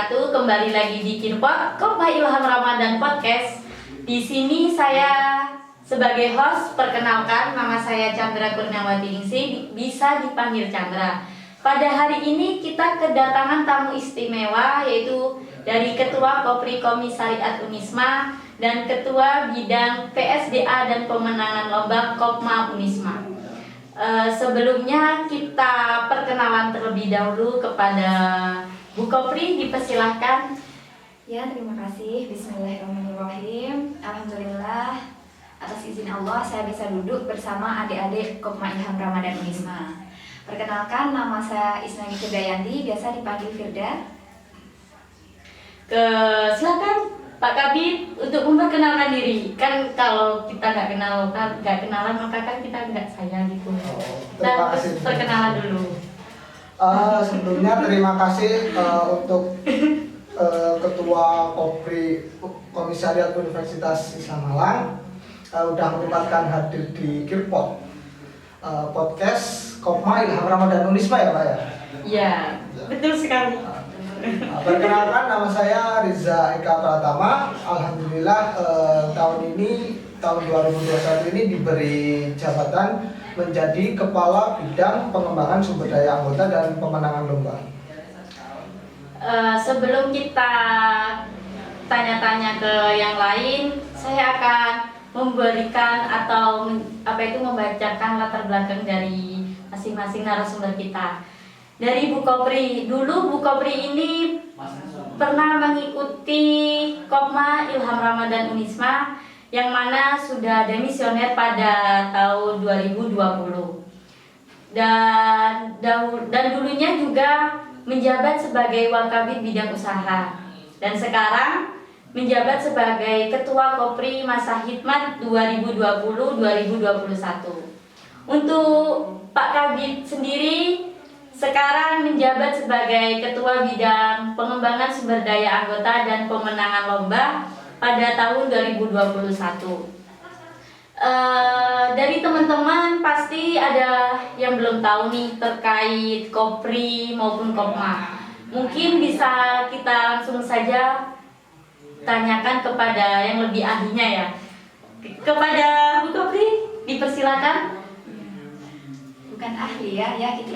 wabarakatuh. Kembali lagi di Kinpot Kopma Ilham Ramadan Podcast. Di sini saya sebagai host, perkenalkan nama saya Chandra Kurniawati Ningsih, bisa dipanggil Chandra. Pada hari ini kita kedatangan tamu istimewa, yaitu dari Ketua Kopri Komisariat Unisma dan Ketua Bidang PSDA dan Pemenangan Lomba Kopma Unisma. Sebelumnya kita perkenalan terlebih dahulu kepada Bu Kopri, dipersilahkan. Ya, terima kasih. Bismillahirrahmanirrahim. Alhamdulillah, atas izin Allah saya bisa duduk bersama adik-adik Kopma Ilham Ramadan Unisma. Perkenalkan, nama saya Isnani Firdayanti, biasa dipanggil Firda. Silakan Pak Kabid untuk memperkenalkan diri. Kan kalau kita nggak kenalan maka kan kita nggak sayang gitu. Terima kasih. Perkenalan dulu. Sebelumnya terima kasih untuk Ketua Kopri Komisariat Universitas Islam Malang udah menyempatkan hadir di Kinpot podcast Kopma Ilham Ramadan Unisma ya Pak ya? Iya, betul sekali. Perkenalkan, nama saya Riza Eka Pratama. Alhamdulillah tahun 2021 ini diberi jabatan menjadi Kepala Bidang Pengembangan Sumber Daya Anggota dan Pemenangan Lomba. Sebelum kita tanya-tanya ke yang lain, saya akan memberikan atau membacakan latar belakang dari masing-masing narasumber kita. Dari Bu Kopri, dulu Bu Kopri ini pernah mengikuti Kopma Ilham Ramadan Unisma yang mana sudah demisioner pada tahun 2020. Dan dulunya juga menjabat sebagai Wakabid Bidang Usaha. Dan sekarang menjabat sebagai Ketua Kopri Masa Hikmat 2020-2021. Untuk Pak Kabid sendiri sekarang menjabat sebagai Ketua Bidang Pengembangan Sumber Daya Anggota dan Pemenangan Lomba pada tahun 2021. Dari teman-teman pasti ada yang belum tahu nih terkait Kopri maupun Kopma. Mungkin bisa kita langsung saja tanyakan kepada yang lebih ahlinya ya. Kepada Bu Kopri, dipersilakan. Bukan ahli ya, kita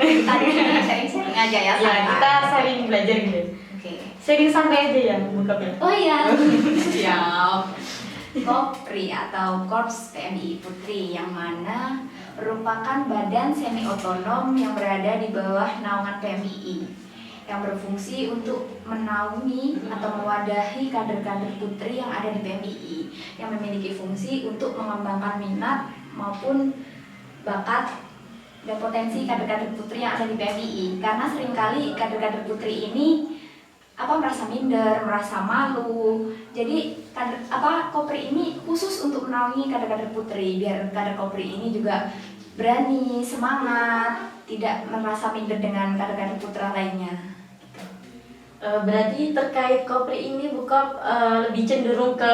sharing-sharing aja ya. Ya, kita sharing belajar gitu. Oke. Sharing santai aja ya, Bu Kopri. Oh iya, siap. Kopri atau Korps PMI Putri yang mana merupakan badan semi otonom yang berada di bawah naungan PMII yang berfungsi untuk menaungi atau mewadahi kader-kader putri yang ada di PMII yang memiliki fungsi untuk mengembangkan minat maupun bakat dan potensi kader-kader putri yang ada di PMII, karena seringkali kader-kader putri ini merasa minder, merasa malu. Jadi Kopri ini khusus untuk menaungi kader-kader putri biar kader Kopri ini juga berani, semangat, tidak merasa minder dengan kader-kader putra lainnya. Berarti terkait Kopri ini bukan lebih cenderung ke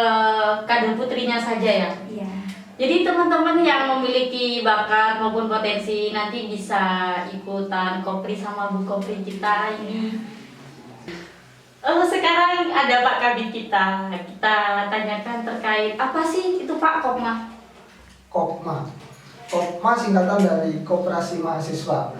kader putrinya saja ya? Iya. Jadi teman-teman yang memiliki bakat maupun potensi nanti bisa ikutan Kopri sama Bu Kopri kita ini. Sekarang ada Pak Kabid kita tanyakan terkait apa sih itu Pak Kopma? Kopma singkatan dari Koperasi Mahasiswa.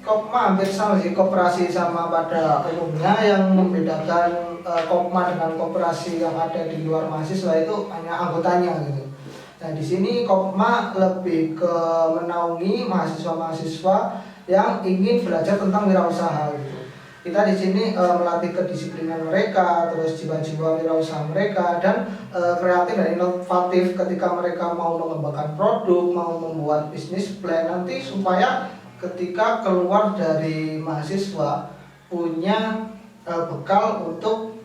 Kopma hampir sama sih, koperasi sama pada umumnya. Yang membedakan Kopma dengan koperasi yang ada di luar mahasiswa itu hanya anggotanya gitu. Nah di sini Kopma lebih ke menaungi mahasiswa-mahasiswa yang ingin belajar tentang wirausaha gitu. Kita di sini melatih kedisiplinan mereka, terus jiwa-jiwa wirausaha mereka, dan kreatif dan inovatif ketika mereka mau mengembangkan produk, mau membuat bisnis plan nanti supaya ketika keluar dari mahasiswa punya bekal untuk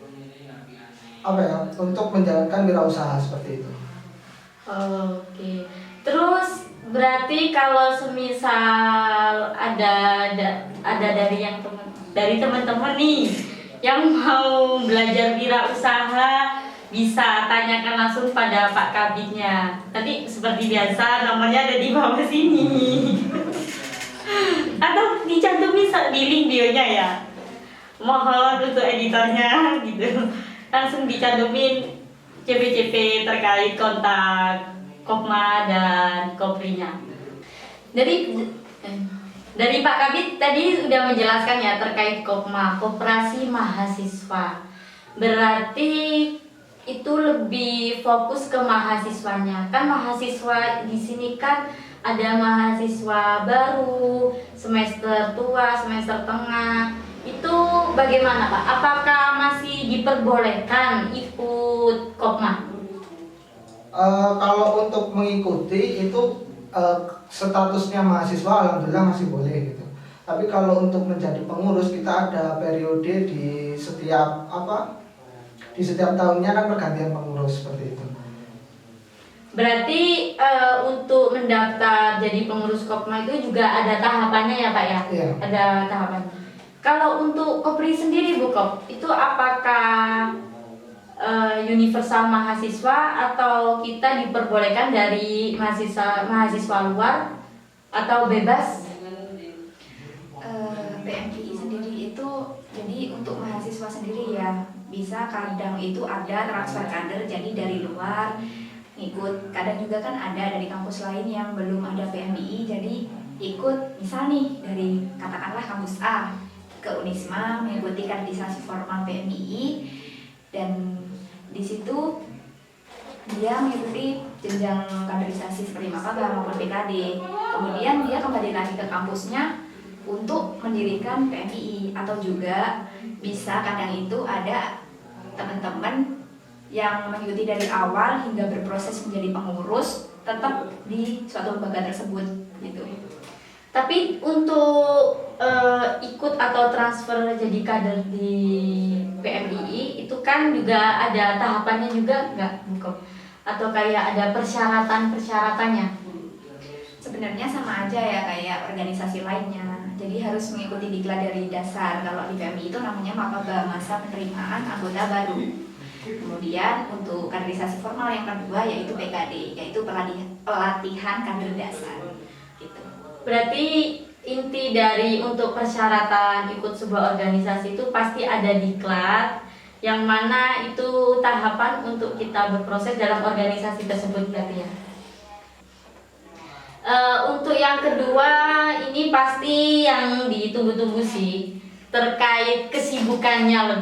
untuk menjalankan wirausaha seperti itu. Oke. Terus berarti kalau semisal ada dari teman-teman nih yang mau belajar wirausaha, bisa tanyakan langsung pada Pak Kabidnya. Nanti seperti biasa nomornya ada di bawah sini. Atau dicantumin di link bionya ya. mohon untuk editornya gitu langsung dicantumin CP-CP terkait kontak Kopma dan Koprinya. Dari Pak Kabit tadi sudah menjelaskan ya terkait Kopma, Koperasi Mahasiswa. Berarti itu lebih fokus ke mahasiswanya. Kan mahasiswa di sini kan ada mahasiswa baru, semester tua, semester tengah. Itu bagaimana Pak? Apakah masih diperbolehkan ikut Kopma? Kalau untuk mengikuti itu statusnya mahasiswa alhamdulillah masih boleh gitu. Tapi kalau untuk menjadi pengurus kita ada periode di setiap tahunnya kan pergantian pengurus seperti itu. Berarti untuk mendaftar jadi pengurus Kopma itu juga ada tahapannya ya Pak ya? Iya. Ada tahapannya. Kalau untuk Kopri sendiri Bu Kop, itu apakah universal mahasiswa atau kita diperbolehkan dari mahasiswa luar atau bebas? PMII sendiri itu jadi untuk mahasiswa sendiri ya, bisa kadang itu ada transfer kader jadi dari luar ikut, kadang juga kan ada dari kampus lain yang belum ada PMII jadi ikut, misal nih dari katakanlah kampus A ke Unisma mengikuti kaderisasi formal PMII dan di situ dia mengikuti jenjang kaderisasi seperti maba maupun PKD. Kemudian dia kembali lagi ke kampusnya untuk mendirikan PMII, atau juga bisa kadang itu ada teman-teman yang mengikuti dari awal hingga berproses menjadi pengurus tetap di suatu lembaga tersebut gitu. Tapi untuk ikut atau transfer jadi kader di PMII itu kan juga ada tahapannya juga nggak Bu Kop? Atau kayak ada persyaratan-persyaratannya? Sebenarnya sama aja ya kayak organisasi lainnya. Jadi harus mengikuti diklat dari dasar. Kalau di PMI itu namanya maba masa penerimaan anggota baru. Kemudian untuk kaderisasi formal yang kedua yaitu PKD, yaitu pelatihan kader dasar. Gitu. Berarti inti dari untuk persyaratan ikut sebuah organisasi itu pasti ada diklat, yang mana itu tahapan untuk kita berproses dalam organisasi tersebut berarti ya. Untuk yang kedua ini pasti yang ditunggu-tunggu sih, terkait kesibukannya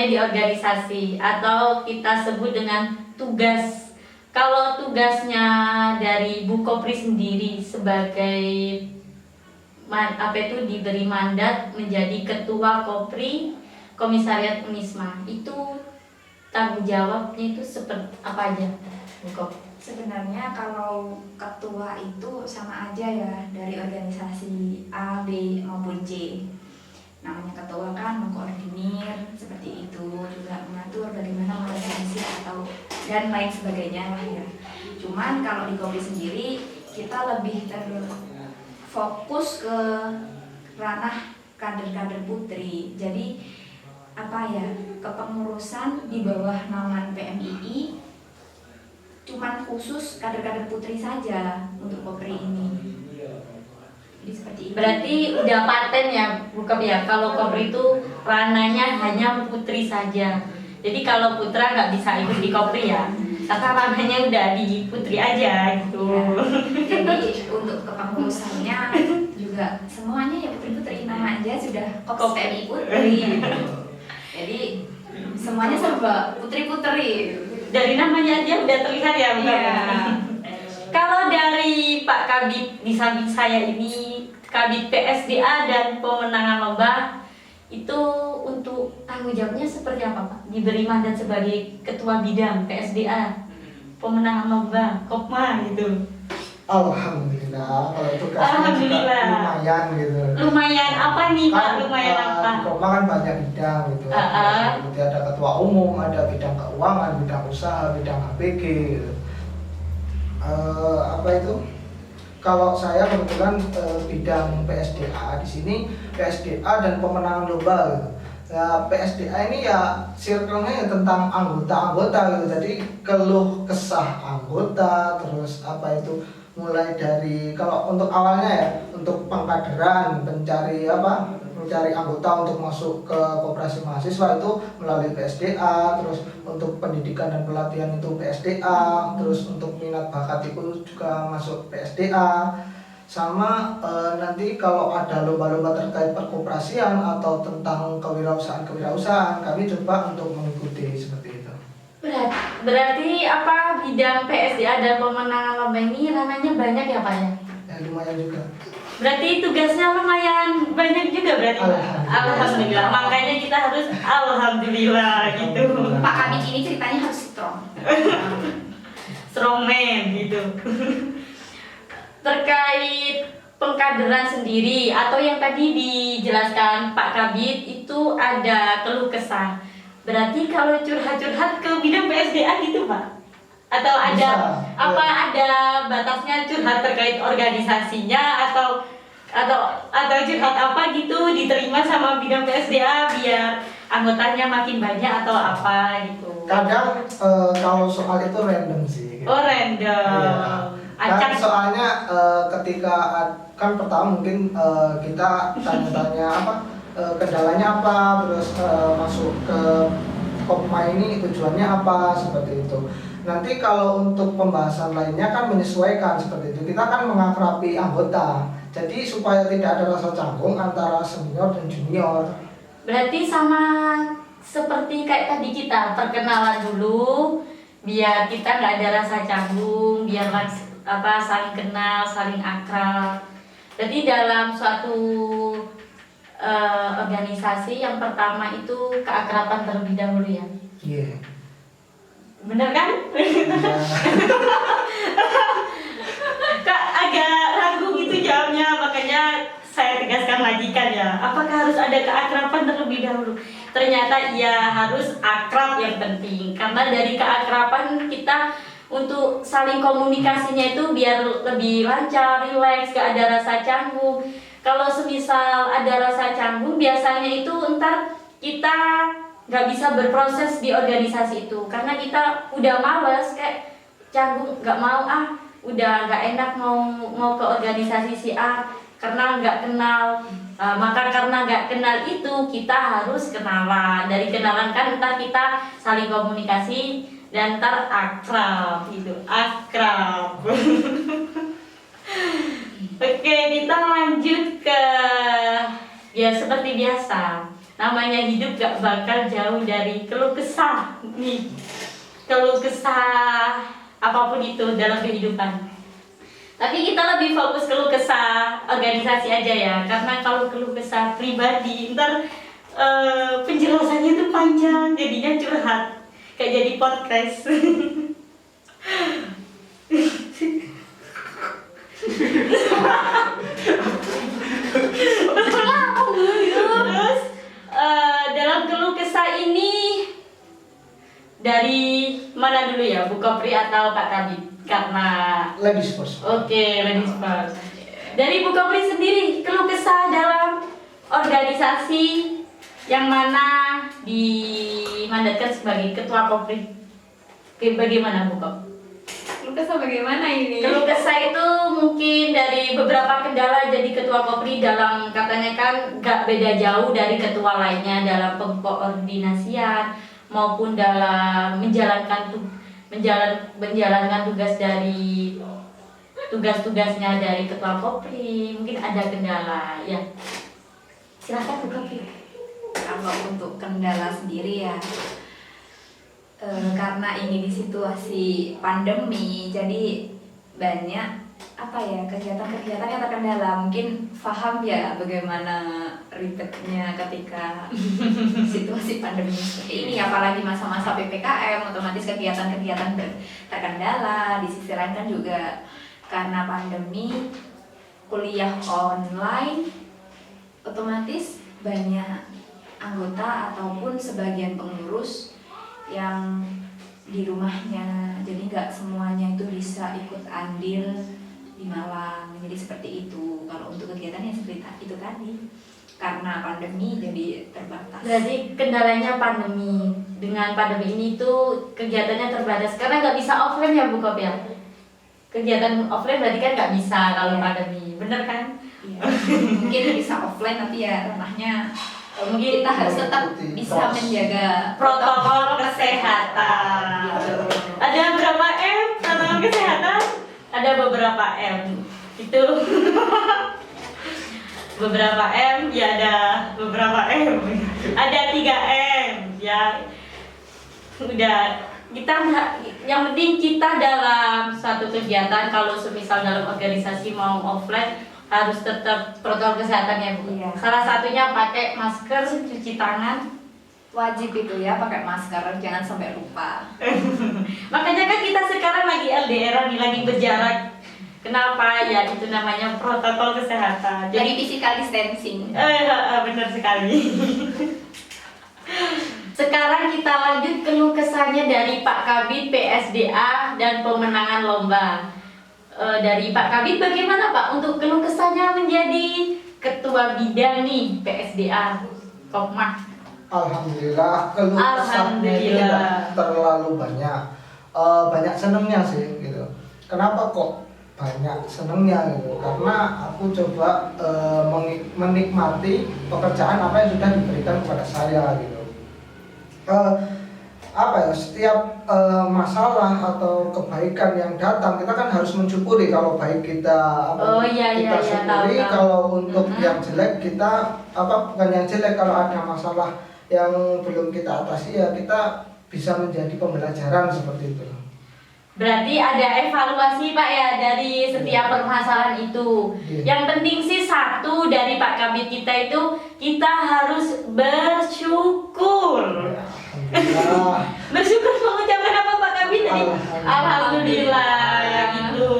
di organisasi atau kita sebut dengan tugas. Kalau tugasnya dari Bu Kopri sendiri sebagai diberi mandat menjadi ketua Kopri Komisariat Unisma, itu tanggung jawabnya itu seperti apa aja Bu Kopri? Sebenarnya kalau ketua itu sama aja ya dari organisasi A, B maupun C. Namanya ketua kan mengkoordinir seperti itu, juga mengatur bagaimana organisasi atau dan lain sebagainya lah ya. Cuman kalau di Kopri sendiri kita lebih terfokus ke ranah kader-kader putri. Jadi kepengurusan di bawah naungan PMII cuman khusus kader-kader putri saja untuk Kopri ini. Jadi seperti itu. Berarti udah paten ya Bu Kopri ya, kalau Kopri itu ranahnya hanya putri saja. Jadi kalau putra nggak bisa ikut di Kopri ya, karena ranahnya udah di putri aja gitu. Ya. Jadi untuk kepengurusannya juga semuanya ya putri-putri, nama aja sudah Kops PMI Putri. Jadi semuanya serba putri-putri. Dari namanya aja udah terlihat ya Bu Kopri. Iya. Kalau dari Pak Kabit di samping saya ini, Kabit PSDA dan pemenangan lomba, itu untuk tanggung jawabnya seperti apa Pak? Diberi mandat sebagai ketua bidang PSDA, pemenangan lomba, Kopma gitu. Alhamdulillah, kalau tugasnya juga Alhamdulillah. lumayan gitu. Lumayan apa nih Pak? Lumayan Di apa? Kopma kan banyak bidang gitu. Seperti ada ketua umum, ada bidang keuangan, bidang usaha, bidang APG gitu. Kalau saya kebetulan bidang PSDA di sini, PSDA dan pemenangan lomba gitu. Ya, PSDA ini ya circle-nya ya tentang anggota-anggota gitu. Jadi keluh kesah anggota, terus mulai dari kalau untuk awalnya ya untuk pengkaderan, mencari anggota untuk masuk ke koperasi mahasiswa itu melalui PSDA, terus untuk pendidikan dan pelatihan itu PSDA, terus untuk minat bakat itu juga masuk PSDA. Sama nanti kalau ada lomba-lomba terkait perkoperasian atau tentang kewirausahaan kami coba untuk mengikuti seperti itu. Berarti apa bidang PSDA dan pemenangan lomba ini ranahnya banyak ya Pak ya? Ya lumayan juga. Berarti tugasnya lumayan banyak juga berarti Pak? Alhamdulillah. Makanya kita harus alhamdulillah gitu. Pak Kabit ini ceritanya harus strong. Strongman gitu. Terkait pengkaderan sendiri atau yang tadi dijelaskan Pak Kabit itu ada keluh kesah. Berarti kalau curhat-curhat ke bidang PSDA gitu Pak? Atau ada Bisa, apa ya. ada batasnya curhat terkait organisasinya atau curhat apa gitu diterima sama bidang PSDA biar anggotanya makin banyak atau apa gitu? Kadang kalau soal itu random sih. Gitu. Oh random. Iya. Acak. Kan soalnya ketika kan pertama mungkin kita tanya-tanya apa kendalanya apa, terus masuk ke Kopma ini tujuannya apa seperti itu. Nanti kalau untuk pembahasan lainnya kan menyesuaikan seperti itu. Kita kan mengakrabi anggota, jadi supaya tidak ada rasa canggung antara senior dan junior. Berarti sama seperti kayak tadi kita perkenalan dulu biar kita nggak ada rasa canggung, biar saling kenal, saling akrab. Jadi dalam suatu organisasi yang pertama itu keakraban terlebih dahulu ya. Iya. Bener kan? Kak agak ragu gitu jawabnya, makanya saya tegaskan lagi kan ya. Apakah harus ada keakraban terlebih dahulu? Ternyata iya harus akrab yang penting. Karena dari keakraban kita untuk saling komunikasinya itu biar lebih lancar, rileks, gak ada rasa canggung. Kalau semisal ada rasa canggung, biasanya itu ntar kita gak bisa berproses di organisasi itu karena kita udah males kayak canggung, gak mau udah gak enak mau ke organisasi si A karena gak kenal. Maka karena gak kenal itu kita harus kenalan. Dari kenalan kan ntar kita saling komunikasi dan ntar akrab gitu, akrab. Oke, kita lanjut ke ya seperti biasa. Namanya hidup gak bakal jauh dari keluh kesah nih. Keluh kesah apapun itu dalam kehidupan. Tapi kita lebih fokus keluh kesah organisasi aja ya. Karena kalau keluh kesah pribadi ntar penjelasannya itu panjang, jadinya curhat. Kayak jadi podcast. Terus dalam keluh kesah ini dari mana dulu ya, Bu Kopri atau Pak Kabit? Karena Ladies first. Oke, ladies first. Dari Bu Kopri sendiri, keluh kesah dalam organisasi yang mana dimandatkan sebagai ketua Kopri. Bagaimana Bu Kop? Keluh kesah bagaimana ini? Keluh kesah itu mungkin dari beberapa kendala jadi ketua Kopri dalam katanya kan gak beda jauh dari ketua lainnya dalam pengkoordinasian maupun dalam menjalankan tugas dari tugas-tugasnya dari ketua Kopri. Mungkin ada kendala ya. Silakan Bu Kopri. Kalau untuk kendala sendiri ya, karena ini di situasi pandemi, jadi banyak kegiatan-kegiatan yang terkendala. Mungkin paham ya bagaimana ribetnya ketika situasi pandemi seperti ini, apalagi masa-masa PPKM, otomatis kegiatan-kegiatan terkendala. Di sisi lain kan juga karena pandemi, kuliah online, otomatis banyak anggota ataupun sebagian pengurus yang di rumahnya, jadi nggak semuanya itu bisa ikut andil di Malang. Jadi seperti itu. Kalau untuk kegiatan yang seperti itu tadi, karena pandemi jadi terbatas. Berarti kendalanya pandemi. Dengan pandemi ini tuh kegiatannya terbatas karena nggak bisa offline ya Bu Kop ya. Kegiatan offline berarti kan nggak bisa kalau Iya. pandemi, bener kan? Iya. Mungkin bisa offline tapi ya ranahnya Mungkin kita harus tetap bisa menjaga protokol kesehatan. Ada berapa M protokol kesehatan? Ada beberapa M. Itu beberapa M, ya ada beberapa M. Ada 3 M, ya. Udah, kita yang penting kita dalam suatu kegiatan, kalau semisal dalam organisasi mau offline harus tetap protokol kesehatan ya Bu. Iya. Salah satunya pakai masker, cuci tangan. wajib itu ya pakai masker, jangan sampai lupa. Makanya kan kita sekarang lagi LDR nih, lagi berjarak. Kenapa? Ya itu namanya protokol kesehatan. Jadi physical distancing. Benar sekali. Sekarang kita lanjut keluh kesahnya dari Pak Kabid PSDA dan pemenangan lomba. Dari Pak Kabid bagaimana Pak untuk keluh kesahnya menjadi ketua bidang nih PSDA Kopma? Alhamdulillah keluh kesahnya itu tidak terlalu banyak. Banyak senengnya sih gitu. Kenapa kok banyak senengnya gitu? Karena aku coba menikmati pekerjaan apa yang sudah diberikan kepada saya gitu. Apa ya, setiap masalah atau kebaikan yang datang kita kan harus mensyukuri. Kalau baik kita kita syukuri, tahu. kalau untuk yang jelek kita bukan yang jelek, kalau ada masalah yang belum kita atasi ya kita bisa menjadi pembelajaran seperti itu. Berarti ada evaluasi Pak ya dari setiap permasalahan itu. Yang penting sih satu dari Pak Kabid kita itu, kita harus bersyukur. Alhamdulillah. Bersyukur mengucapkan apa Pak Kabid tadi? Alhamdulillah ya gitu.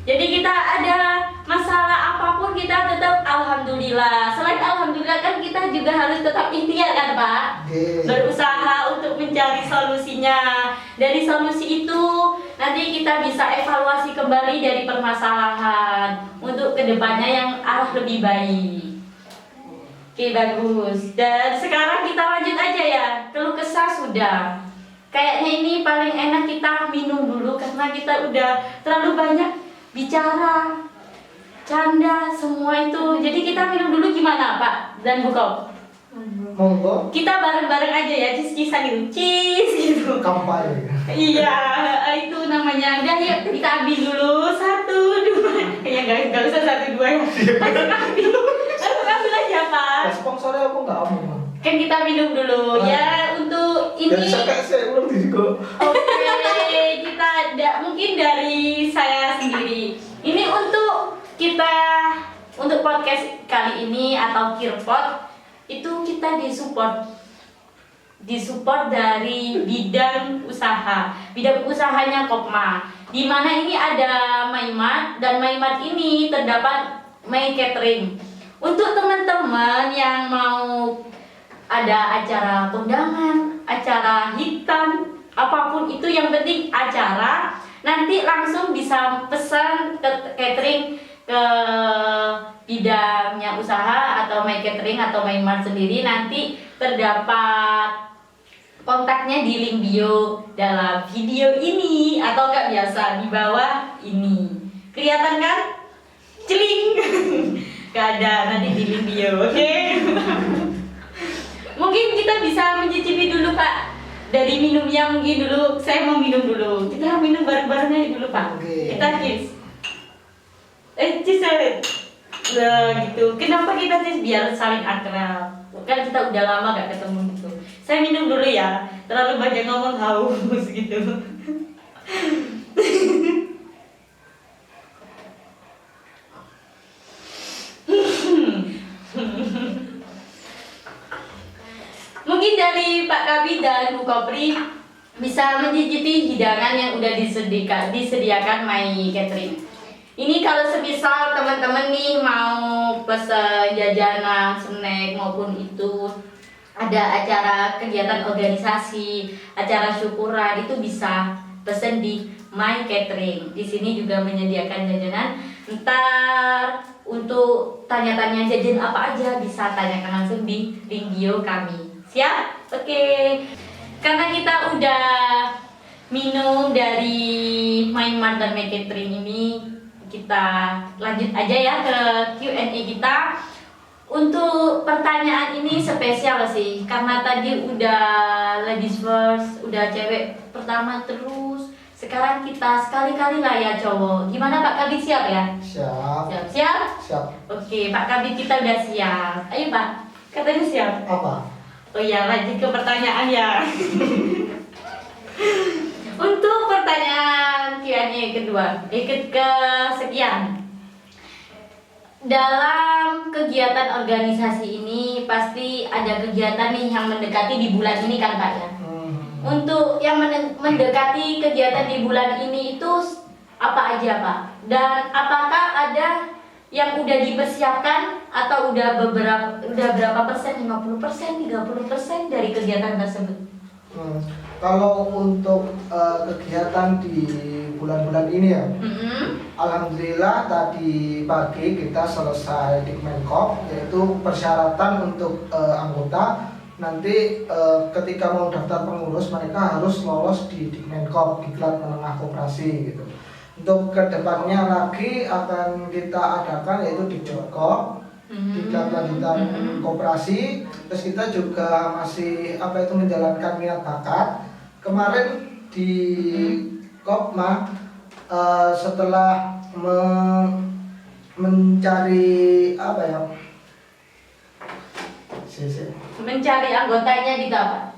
Jadi kita ada masalah apapun kita tetap alhamdulillah. Selain alhamdulillah kan kita juga harus tetap ikhtiar kan Pak? Berusaha untuk mencari solusinya. Dari solusi itu nanti kita bisa evaluasi kembali dari permasalahan untuk kedepannya yang arah lebih baik. Oke bagus. Dan sekarang kita lanjut aja ya. Keluh kesah sudah. Kayaknya ini paling enak kita minum dulu karena kita udah terlalu banyak bicara, canda, semua itu. Jadi kita minum dulu gimana Pak dan Bu Kop? Monggo. Kita bareng-bareng aja ya, cis-cisan gitu. Cis gitu. Kampai. Iya, itu namanya. Udah yuk kita ambil dulu 1, 2. Ya nggak usah 1, 2 ya. Langsung ambil aja Pak. Sponsornya aku nggak mau. Kan kita minum dulu ya untuk ini. Dari saya belum juga. Oke, kita mungkin dari saya sendiri. Ini untuk kita untuk podcast kali ini atau Kirpot itu kita disupport dari bidang usaha. Bidang usahanya Kopma. Di mana ini ada MyMart dan MyMart ini terdapat My Catering. Untuk teman-teman yang mau ada acara kondangan, acara hitam, apapun itu yang penting acara, nanti langsung bisa pesan ke catering ke bidangnya usaha atau My Catering atau MyMart sendiri. Nanti terdapat kontaknya di link bio dalam video ini atau enggak biasa di bawah ini. Kelihatan kan? Celing. Gak ada, nanti di link bio, oke? Mungkin kita bisa mencicipi dulu Pak. Dari minumnya mungkin dulu, saya mau minum dulu. Kita minum bareng-bareng aja dulu Pak. Kita kiss. Kiss. Nah gitu. Kenapa kita kiss? Biar saling akrab. Kan kita udah lama gak ketemu gitu. Saya minum dulu ya. Terlalu banyak ngomong haus gitu. Mungkin dari Pak Kabid dan Bu Kopri bisa mencicipi hidangan yang udah disediakan My Catering. Ini kalau semisal teman-teman nih mau pesen jajanan, snack maupun itu ada acara kegiatan organisasi, acara syukuran itu bisa pesen di My Catering. Di sini juga menyediakan jajanan. Ntar untuk tanya-tanya jajan apa aja bisa tanyakan langsung di link bio kami. Siap? Oke. Karena kita udah minum dari MyMart dan My Catering ini, kita lanjut aja ya ke Q&A kita. Untuk pertanyaan ini spesial sih, karena tadi udah ladies first, udah cewek pertama terus. Sekarang kita sekali-kali lah ya cowok. Gimana Pak Kabit, siap ya? Siap. Siap? Siap. Oke, Pak Kabit kita udah siap. Ayo Pak, katanya siap. Apa? Oh ya, lanjut ke pertanyaan ya. Untuk pertanyaan Q&A kedua, kesekian. Dalam kegiatan organisasi ini pasti ada kegiatan nih yang mendekati di bulan ini kan Pak ya? Untuk yang mendekati kegiatan di bulan ini itu apa aja Pak? Dan apakah ada yang udah dipersiapkan atau udah berapa persen, 50%, 30% dari kegiatan tersebut? Kalau untuk kegiatan di bulan-bulan ini ya, alhamdulillah tadi pagi kita selesai di Kemenkop, yaitu persyaratan untuk anggota nanti ketika mau daftar pengurus mereka harus lolos di Dikmenkop, Diklat Menengah Koperasi gitu. Untuk kedepannya lagi akan kita adakan yaitu Dikjodkop, Diklat Lanjutan Koperasi. Terus kita juga masih menjalankan minat bakat. Kemarin di Kopma setelah mencari mencari anggotanya gitu apa?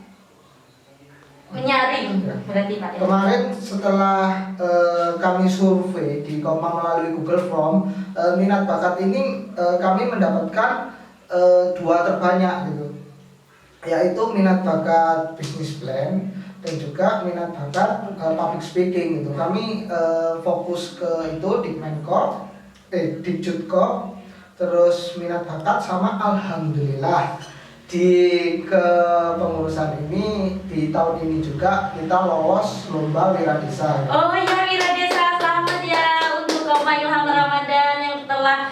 Menyaring berarti Pak ya? Kemarin setelah kami survei di Kopma melalui Google Form, minat bakat ini kami mendapatkan dua terbanyak gitu, yaitu minat bakat business plan dan juga minat bakat public speaking gitu. Kami fokus ke itu di Kemenkop, di Judkop, terus minat bakat sama alhamdulillah di kepengurusan ini di tahun ini juga kita lolos lomba Wiradesa. Oh iya, Wiradesa, selamat ya untuk Kopma Ilham Ramadan yang telah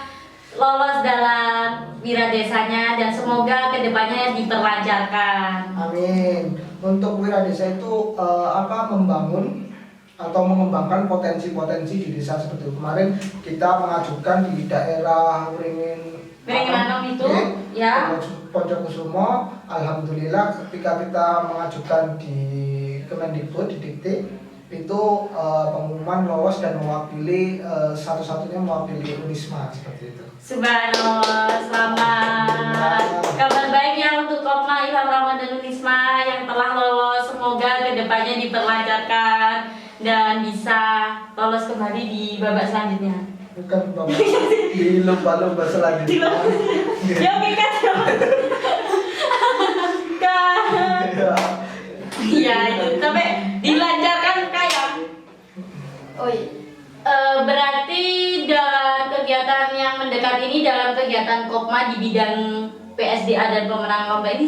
lolos dalam Wiradesanya dan semoga kedepannya diperlancarkan. Amin. Untuk Wiradesa itu membangun atau mengembangkan potensi-potensi di desa seperti itu. Kemarin kita mengajukan di daerah Wringin Anom itu ya, Poncokusumo. Alhamdulillah ketika kita mengajukan di Kemendikbud, di Dikti itu pengumuman lolos dan mewakili satu-satunya mewakili Unisma seperti itu. Subhanallah, selamat. Kabar baik ya untuk Kopma Ilham Ramadan Unisma yang telah lolos. Semoga kedepannya diperlancarkan dan bisa lolos kembali di babak selanjutnya. Bukan babak, di lomba-lomba selanjutnya. Ya kan? Iya itu sampai dilancarkan kayak. Oh iya. Berarti dalam kegiatan yang mendekat ini, dalam kegiatan Kopma di bidang PSDA dan pemenang lomba ini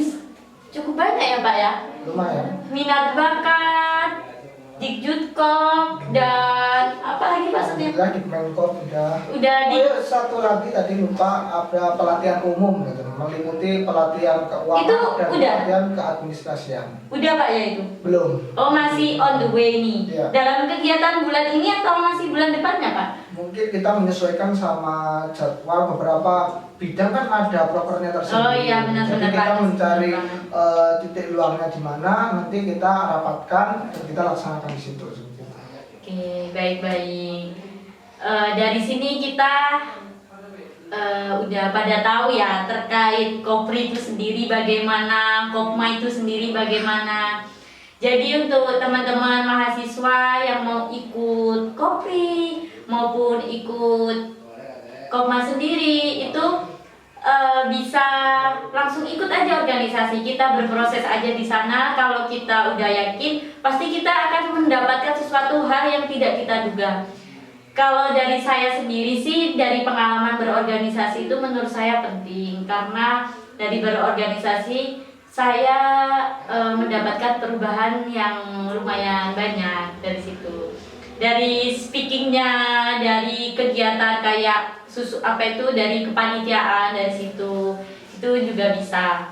cukup banyak ya Pak ya? Lumayan. Minat bakat, Dikjudkop, dan apa lagi Pak satunya? Alhamdulillah di Kemenkop udah di satu lagi tadi lupa, ada pelatihan umum gitu, meliputi pelatihan keuangan itu dan udah? pelatihan keadministrasian. Udah Pak ya itu? Belum. Oh masih on the way nih. Iya. Dalam kegiatan bulan ini atau masih bulan depannya Pak? Mungkin kita menyesuaikan sama jadwal, beberapa bidang kan ada prokernya tersendiri. Oh iya, benar-benar. Jadi kita mencari titik luangnya di mana, nanti kita rapatkan dan kita laksanakan di situ. Oke, baik-baik. Dari sini kita udah pada tahu ya terkait Kopri itu sendiri bagaimana, Kopma itu sendiri bagaimana. Jadi untuk teman-teman mahasiswa yang mau ikut Kopri maupun ikut Kopma sendiri itu bisa langsung ikut aja organisasi kita, berproses aja di sana. Kalau kita udah yakin, pasti kita akan mendapatkan sesuatu hal yang tidak kita duga. Kalau dari saya sendiri sih, dari pengalaman berorganisasi itu menurut saya penting, karena dari berorganisasi saya mendapatkan perubahan yang lumayan banyak dari situ. Dari speakingnya, dari kegiatan kayak dari kepanitiaan dari situ itu juga bisa.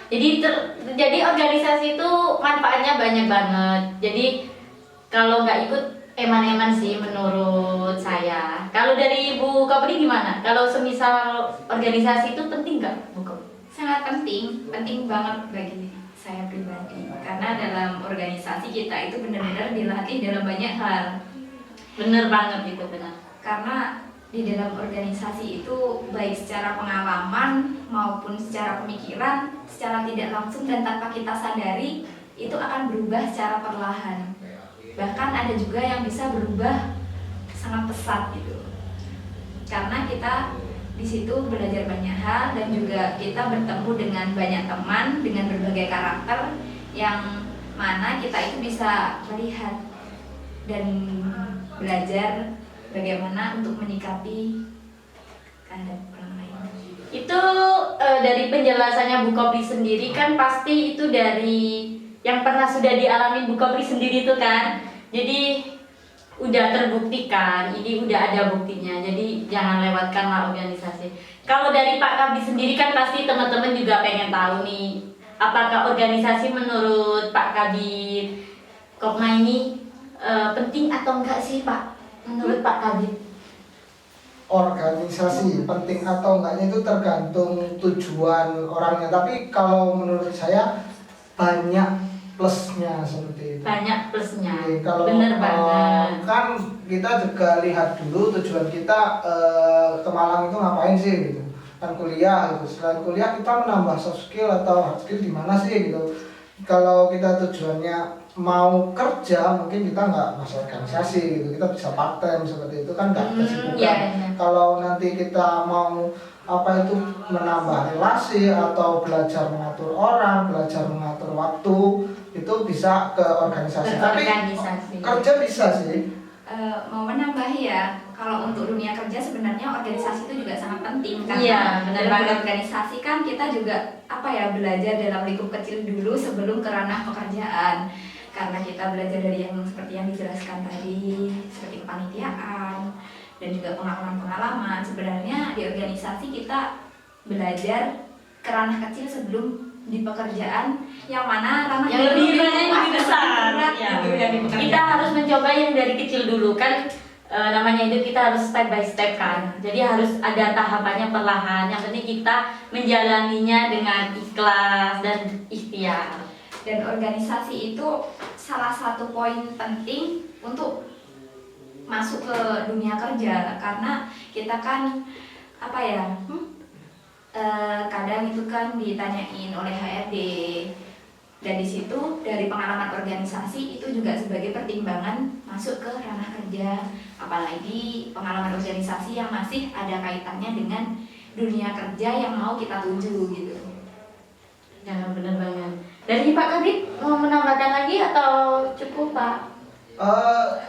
Jadi organisasi itu manfaatnya banyak banget. Jadi kalau nggak ikut eman-eman sih menurut saya. Kalau dari Bu Kopri gimana? Kalau semisal organisasi itu penting nggak, Bu Kopri? Sangat penting, penting banget bagi saya pribadi. Karena dalam organisasi kita itu benar-benar dilatih dalam banyak hal. Bener banget itu, benar. Karena di dalam organisasi itu baik secara pengalaman maupun secara pemikiran, secara tidak langsung dan tanpa kita sadari itu akan berubah secara perlahan. Bahkan ada juga yang bisa berubah sangat pesat gitu. Karena kita di situ belajar banyak hal dan juga kita bertemu dengan banyak teman dengan berbagai karakter yang mana kita itu bisa melihat dan belajar bagaimana untuk menyikapi keadaan orang lain. Itu dari penjelasannya Bu Kopri sendiri kan pasti itu dari yang pernah sudah dialami Bu Kopri sendiri itu kan. Jadi udah terbuktikan, ini udah ada buktinya. Jadi jangan lewatkanlah organisasi. Kalau dari Pak Kabid sendiri kan pasti teman-teman juga pengen tahu nih, apakah organisasi menurut Pak Kabid Kopma ini penting atau enggak sih Pak? Menurut Pak Kabid? Organisasi penting atau enggaknya itu tergantung tujuan orangnya. Tapi kalau menurut saya banyak plusnya seperti itu. Banyak plusnya. Oke, kalau bener banget. kan kita juga lihat dulu tujuan kita ke Malang itu ngapain sih gitu. Kan kuliah gitu. Selain kuliah kita menambah soft skill atau hard skill di mana sih gitu. Kalau kita tujuannya mau kerja mungkin kita nggak masuk organisasi gitu, kita bisa part time seperti itu kan nggak kesibukan. Iya. Kalau nanti kita mau apa itu menambah relasi atau belajar mengatur orang, belajar mengatur waktu, itu bisa ke organisasi. Tapi kerja bisa sih. Mau menambahi ya, kalau untuk dunia kerja sebenarnya organisasi itu juga sangat penting karena Iya, benar dalam banget. organisasi kan kita juga belajar dalam lingkup kecil dulu sebelum ke ranah pekerjaan. Karena kita belajar dari yang seperti yang dijelaskan tadi, seperti kepanitiaan dan juga pengalaman-pengalaman. Sebenarnya di organisasi kita belajar ke ranah kecil sebelum di pekerjaan yang mana ranah Yang lebih besar. berat Ya. gitu ya di pekerjaan. Kita harus mencoba yang dari kecil dulu kan. Namanya itu kita harus step by step kan. Jadi harus ada tahapannya perlahan. Yang penting kita menjalaninya dengan ikhlas dan ikhtiar. Dan organisasi itu salah satu poin penting untuk masuk ke dunia kerja karena kita kan kadang itu kan ditanyain oleh HRD dan di situ dari pengalaman organisasi itu juga sebagai pertimbangan masuk ke ranah kerja, apalagi pengalaman organisasi yang masih ada kaitannya dengan dunia kerja yang mau kita tuju gitu. Ya benar banget. Dari Pak Kabid mau menambahkan lagi atau cukup Pak?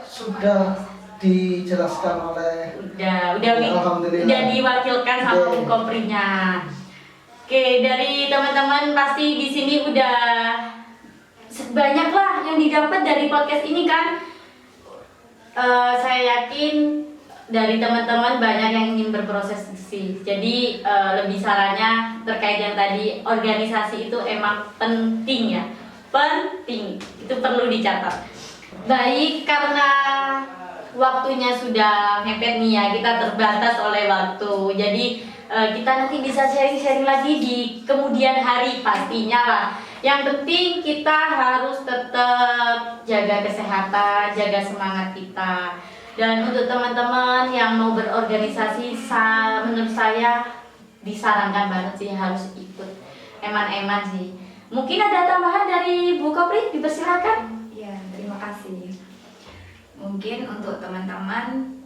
Sudah dijelaskan oleh Udah diwakilkan sama Bu Koprinya. Oke, dari teman-teman pasti di sini udah banyak lah yang didapat dari podcast ini kan. Saya yakin dari teman-teman banyak yang ingin berproses sih. Jadi lebih sarannya terkait yang tadi organisasi itu emang penting ya. Penting, itu perlu dicatat. Baik, karena waktunya sudah mepet nih ya, kita terbatas oleh waktu. Jadi kita nanti bisa sharing-sharing lagi di kemudian hari pastinya lah. Yang penting kita harus tetap jaga kesehatan, jaga semangat kita. Dan untuk teman-teman yang mau berorganisasi, menurut saya disarankan banget sih harus ikut. Eman-eman sih. Mungkin ada tambahan dari Bu Kopri, dipersilakan. Ya, terima kasih. Mungkin untuk teman-teman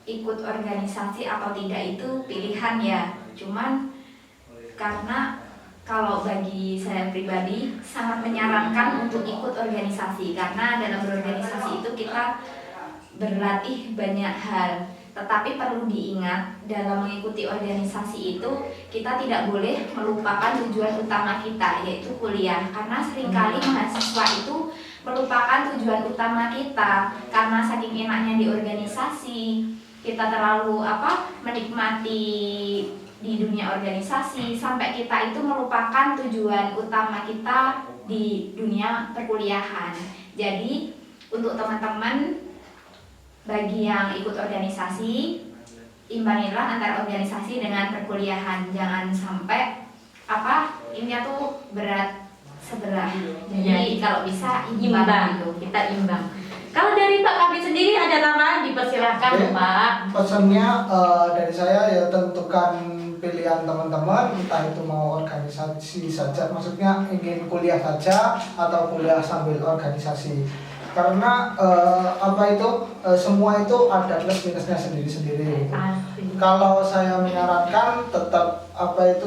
ikut organisasi atau tidak itu pilihan ya. Cuman karena kalau bagi saya pribadi sangat menyarankan untuk ikut organisasi karena dalam berorganisasi itu kita berlatih banyak hal. Tetapi perlu diingat dalam mengikuti organisasi itu kita tidak boleh melupakan tujuan utama kita yaitu kuliah karena seringkali mahasiswa itu melupakan tujuan utama kita karena saking enaknya di organisasi kita terlalu menikmati di dunia organisasi sampai kita itu melupakan tujuan utama kita di dunia perkuliahan. Jadi untuk teman-teman Bagi yang ikut organisasi, imbangilah antara organisasi dengan perkuliahan. Jangan sampai ini tuh berat sebelah. Jadi kalau bisa Imbang, gitu. kita imbang. Kalau dari Pak Kabit sendiri ada tambahan, dipersilahkan Oke. Pak. Pesannya dari saya ya tentukan pilihan teman-teman, entah itu mau organisasi saja, maksudnya ingin kuliah saja atau kuliah sambil organisasi. Karena semua itu ada plus minusnya sendiri-sendiri. Asik. Kalau saya menyarankan tetap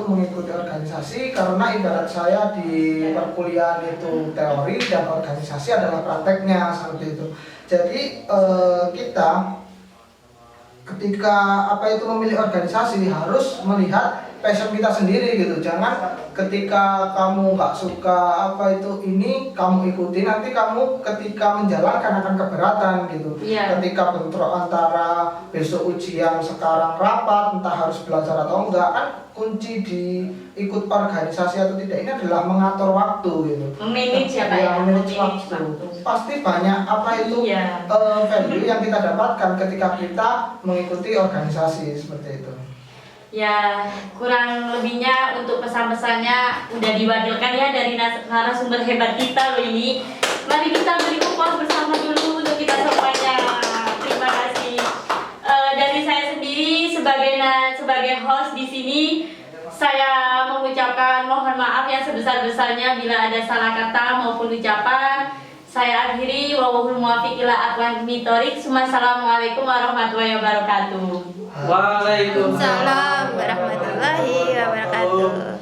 mengikuti organisasi, karena ibarat saya di perkuliahan itu teori dan organisasi adalah prakteknya seperti itu. Jadi kita ketika memilih organisasi harus melihat passion kita sendiri gitu. Jangan ketika kamu nggak suka ini kamu ikuti, nanti kamu ketika menjalankan akan keberatan gitu. Iya. Ketika bentrok antara besok ujian sekarang rapat entah harus belajar atau enggak, kan kunci di ikut organisasi atau tidak ini adalah mengatur waktu gitu. Memanage ya Pak ya? Memanage Memanage waktu. Pasti banyak Iya. value yang kita dapatkan ketika kita mengikuti organisasi seperti itu. Ya, kurang lebihnya untuk pesan-pesannya udah diwakilkan ya dari narasumber hebat kita loh ini. Mari kita beri upah bersama dulu untuk kita semuanya. Terima kasih. Dari saya sendiri sebagai host di sini, saya mengucapkan mohon maaf yang sebesar-besarnya bila ada salah kata maupun ucapan. Saya akhiri, wallahul muwaffiq ila aqwamit thoriq. Wassalamualaikum warahmatullahi wabarakatuh. Waalaikumsalam. Assalamualaikum warahmatullahi wabarakatuh.